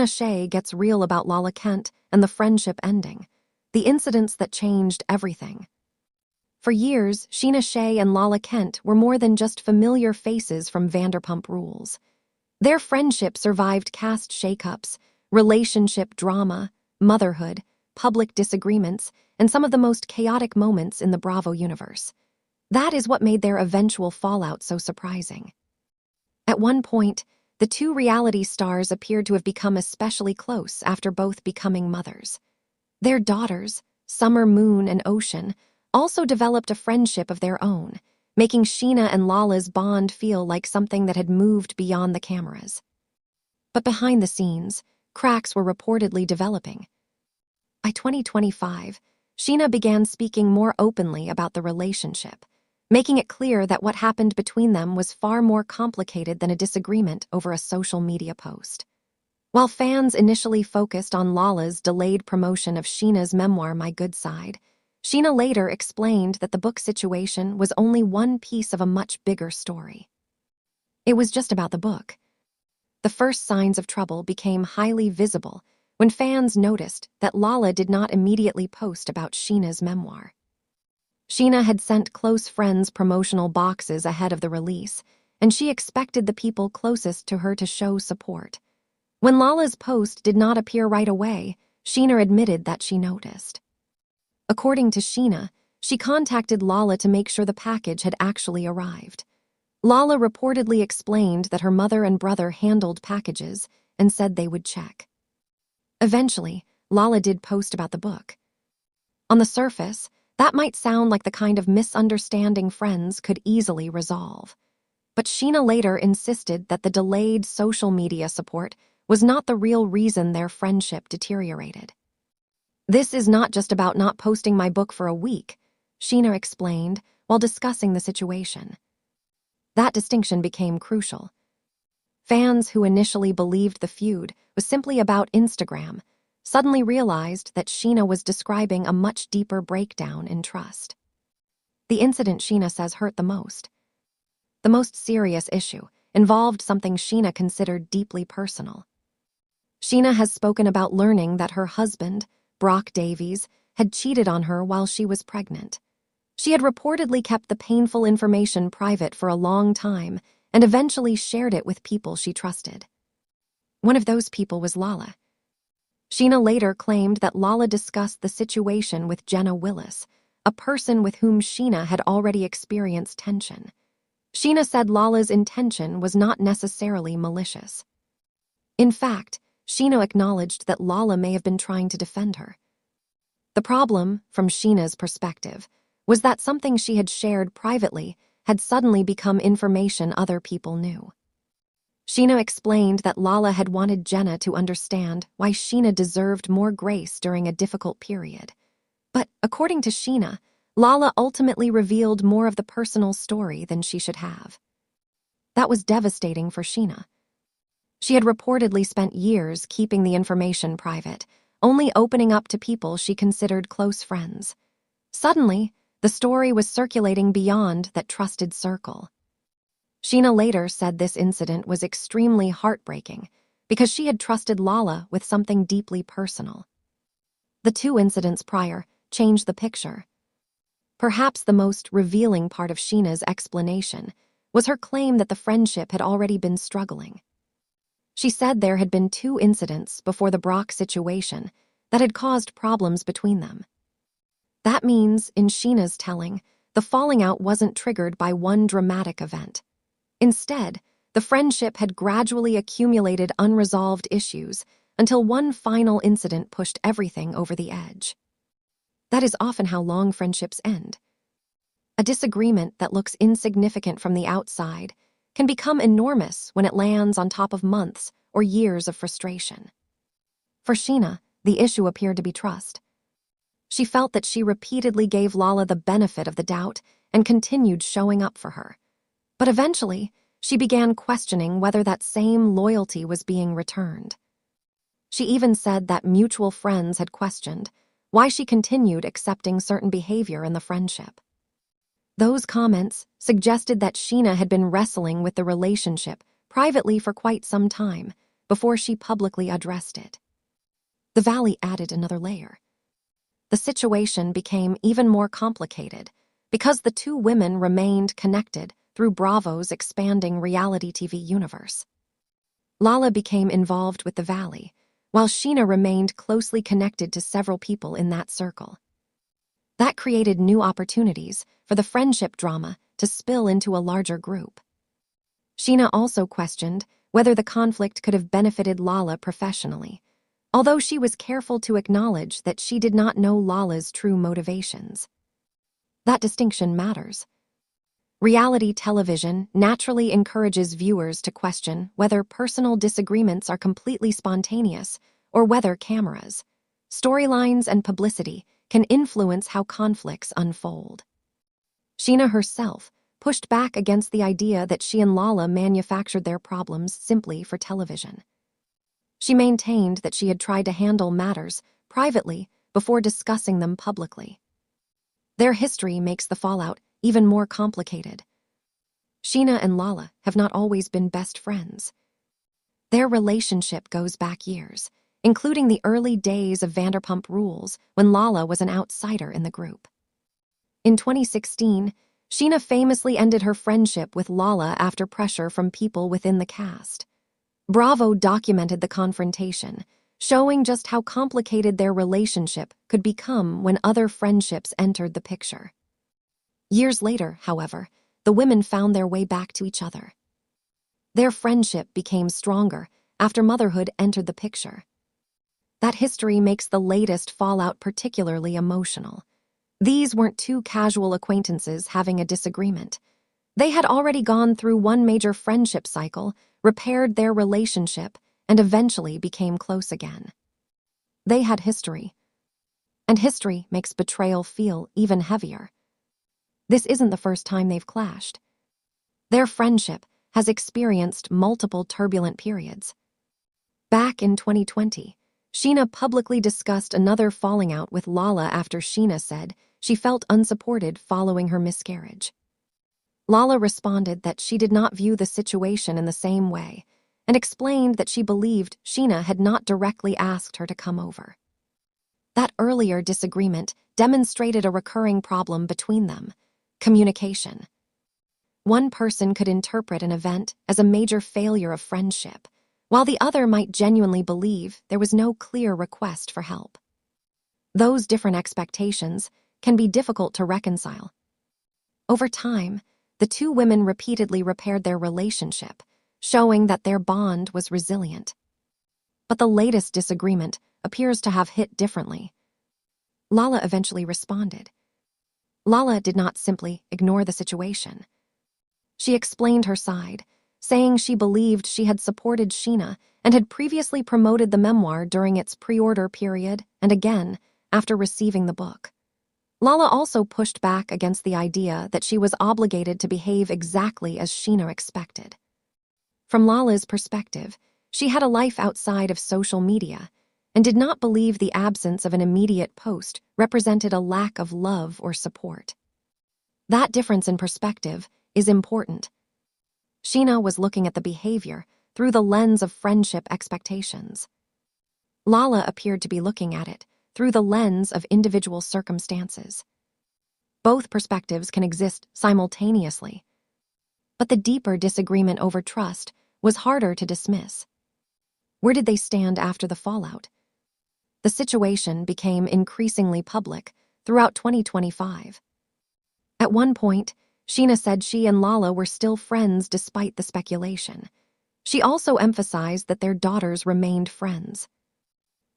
Shay gets real about Lala Kent and the friendship ending, the incidents that changed everything. For years, Shay and Lala Kent were more than just familiar faces from Vanderpump Rules. Their friendship survived cast shakeups, relationship drama, motherhood, public disagreements, and some of the most chaotic moments in the Bravo universe. That is what made their eventual fallout so surprising. At one point, the two reality stars appeared to have become especially close after both becoming mothers. Their daughters, Summer Moon and Ocean, also developed a friendship of their own, making Scheana and Lala's bond feel like something that had moved beyond the cameras. But behind the scenes, cracks were reportedly developing. By 2025, Scheana began speaking more openly about the relationship, making it clear that what happened between them was far more complicated than a disagreement over a social media post. While fans initially focused on Lala's delayed promotion of Scheana's memoir My Good Side, Scheana later explained that the book situation was only one piece of a much bigger story. It was just about the book. The first signs of trouble became highly visible when fans noticed that Lala did not immediately post about Scheana's memoir. Scheana had sent close friends promotional boxes ahead of the release, and she expected the people closest to her to show support. When Lala's post did not appear right away, Scheana admitted that she noticed. According to Scheana, she contacted Lala to make sure the package had actually arrived. Lala reportedly explained that her mother and brother handled packages and said they would check. Eventually, Lala did post about the book. On the surface, that might sound like the kind of misunderstanding friends could easily resolve. But Scheana later insisted that the delayed social media support was not the real reason their friendship deteriorated. "This is not just about not posting my book for a week," Scheana explained while discussing the situation. That distinction became crucial. Fans who initially believed the feud was simply about Instagram suddenly realized that Scheana was describing a much deeper breakdown in trust. The incident Scheana says hurt the most. The most serious issue involved something Scheana considered deeply personal. Scheana has spoken about learning that her husband, Brock Davies, had cheated on her while she was pregnant. She had reportedly kept the painful information private for a long time and eventually shared it with people she trusted. One of those people was Lala. Scheana later claimed that Lala discussed the situation with Jenna Willis, a person with whom Scheana had already experienced tension. Scheana said Lala's intention was not necessarily malicious. In fact, Scheana acknowledged that Lala may have been trying to defend her. The problem, from Sheena's perspective, was that something she had shared privately had suddenly become information other people knew. Scheana explained that Lala had wanted Jenna to understand why Scheana deserved more grace during a difficult period. But, according to Scheana, Lala ultimately revealed more of the personal story than she should have. That was devastating for Scheana. She had reportedly spent years keeping the information private, only opening up to people she considered close friends. Suddenly, the story was circulating beyond that trusted circle. Scheana later said this incident was extremely heartbreaking because she had trusted Lala with something deeply personal. The two incidents prior changed the picture. Perhaps the most revealing part of Sheena's explanation was her claim that the friendship had already been struggling. She said there had been two incidents before the Brock situation that had caused problems between them. That means, in Sheena's telling, the falling out wasn't triggered by one dramatic event. Instead, the friendship had gradually accumulated unresolved issues until one final incident pushed everything over the edge. That is often how long friendships end. A disagreement that looks insignificant from the outside can become enormous when it lands on top of months or years of frustration. For Scheana, the issue appeared to be trust. She felt that she repeatedly gave Lala the benefit of the doubt and continued showing up for her. But eventually, she began questioning whether that same loyalty was being returned. She even said that mutual friends had questioned why she continued accepting certain behavior in the friendship. Those comments suggested that Scheana had been wrestling with the relationship privately for quite some time, before she publicly addressed it. The valley added another layer. The situation became even more complicated because the two women remained connected through Bravo's expanding reality TV universe. Lala became involved with the valley, while Scheana remained closely connected to several people in that circle. That created new opportunities for the friendship drama to spill into a larger group. Scheana also questioned whether the conflict could have benefited Lala professionally, although she was careful to acknowledge that she did not know Lala's true motivations. That distinction matters. Reality television naturally encourages viewers to question whether personal disagreements are completely spontaneous or whether cameras, storylines, and publicity can influence how conflicts unfold. Scheana herself pushed back against the idea that she and Lala manufactured their problems simply for television. She maintained that she had tried to handle matters privately before discussing them publicly. Their history makes the fallout even more complicated. Scheana and Lala have not always been best friends. Their relationship goes back years, including the early days of Vanderpump Rules when Lala was an outsider in the group. In 2016, Scheana famously ended her friendship with Lala after pressure from people within the cast. Bravo documented the confrontation, showing just how complicated their relationship could become when other friendships entered the picture. Years later, however, the women found their way back to each other. Their friendship became stronger after motherhood entered the picture. That history makes the latest fallout particularly emotional. These weren't two casual acquaintances having a disagreement. They had already gone through one major friendship cycle, repaired their relationship, and eventually became close again. They had history. And history makes betrayal feel even heavier. This isn't the first time they've clashed. Their friendship has experienced multiple turbulent periods. Back in 2020, Scheana publicly discussed another falling out with Lala after Scheana said she felt unsupported following her miscarriage. Lala responded that she did not view the situation in the same way and explained that she believed Scheana had not directly asked her to come over. That earlier disagreement demonstrated a recurring problem between them: communication. One person could interpret an event as a major failure of friendship, while the other might genuinely believe there was no clear request for help. Those different expectations can be difficult to reconcile. Over time, the two women repeatedly repaired their relationship, showing that their bond was resilient. But the latest disagreement appears to have hit differently. Lala eventually responded. Lala did not simply ignore the situation. She explained her side, saying she believed she had supported Scheana and had previously promoted the memoir during its pre-order period and again after receiving the book. Lala also pushed back against the idea that she was obligated to behave exactly as Scheana expected. From Lala's perspective, she had a life outside of social media and did not believe the absence of an immediate post represented a lack of love or support. That difference in perspective is important. Scheana was looking at the behavior through the lens of friendship expectations. Lala appeared to be looking at it through the lens of individual circumstances. Both perspectives can exist simultaneously. But the deeper disagreement over trust was harder to dismiss. Where did they stand after the fallout? The situation became increasingly public throughout 2025. At one point, Scheana said she and Lala were still friends despite the speculation. She also emphasized that their daughters remained friends.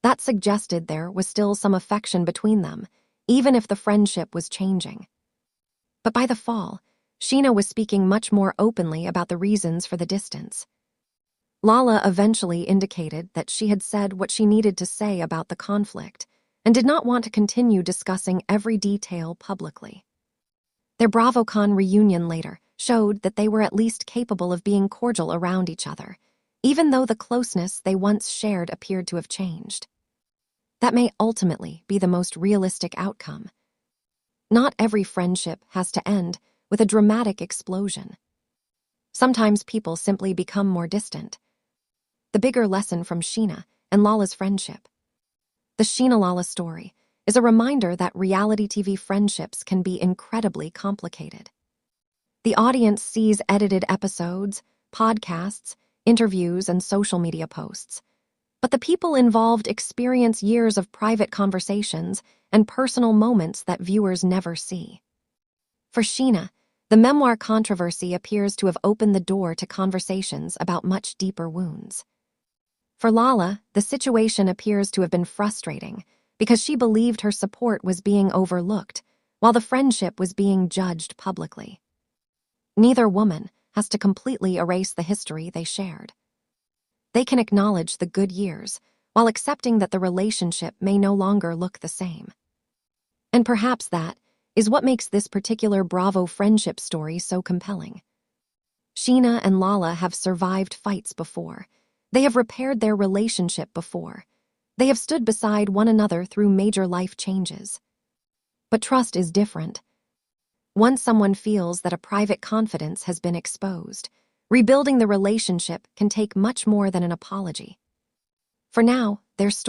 That suggested there was still some affection between them, even if the friendship was changing. But by the fall, Scheana was speaking much more openly about the reasons for the distance. Lala eventually indicated that she had said what she needed to say about the conflict and did not want to continue discussing every detail publicly. Their BravoCon reunion later showed that they were at least capable of being cordial around each other, even though the closeness they once shared appeared to have changed. That may ultimately be the most realistic outcome. Not every friendship has to end with a dramatic explosion. Sometimes people simply become more distant. the bigger lesson from Scheana and Lala's friendship. The Scheana-Lala story is a reminder that reality TV friendships can be incredibly complicated. The audience sees edited episodes, podcasts, interviews, and social media posts. But the people involved experience years of private conversations and personal moments that viewers never see. For Scheana, the memoir controversy appears to have opened the door to conversations about much deeper wounds. For Lala, the situation appears to have been frustrating because she believed her support was being overlooked, while the friendship was being judged publicly. Neither woman has to completely erase the history they shared. They can acknowledge the good years, while accepting that the relationship may no longer look the same. And perhaps that is what makes this particular Bravo friendship story so compelling. Scheana and Lala have survived fights before. They have repaired their relationship before. They have stood beside one another through major life changes. But trust is different. Once someone feels that a private confidence has been exposed, rebuilding the relationship can take much more than an apology. For now, their story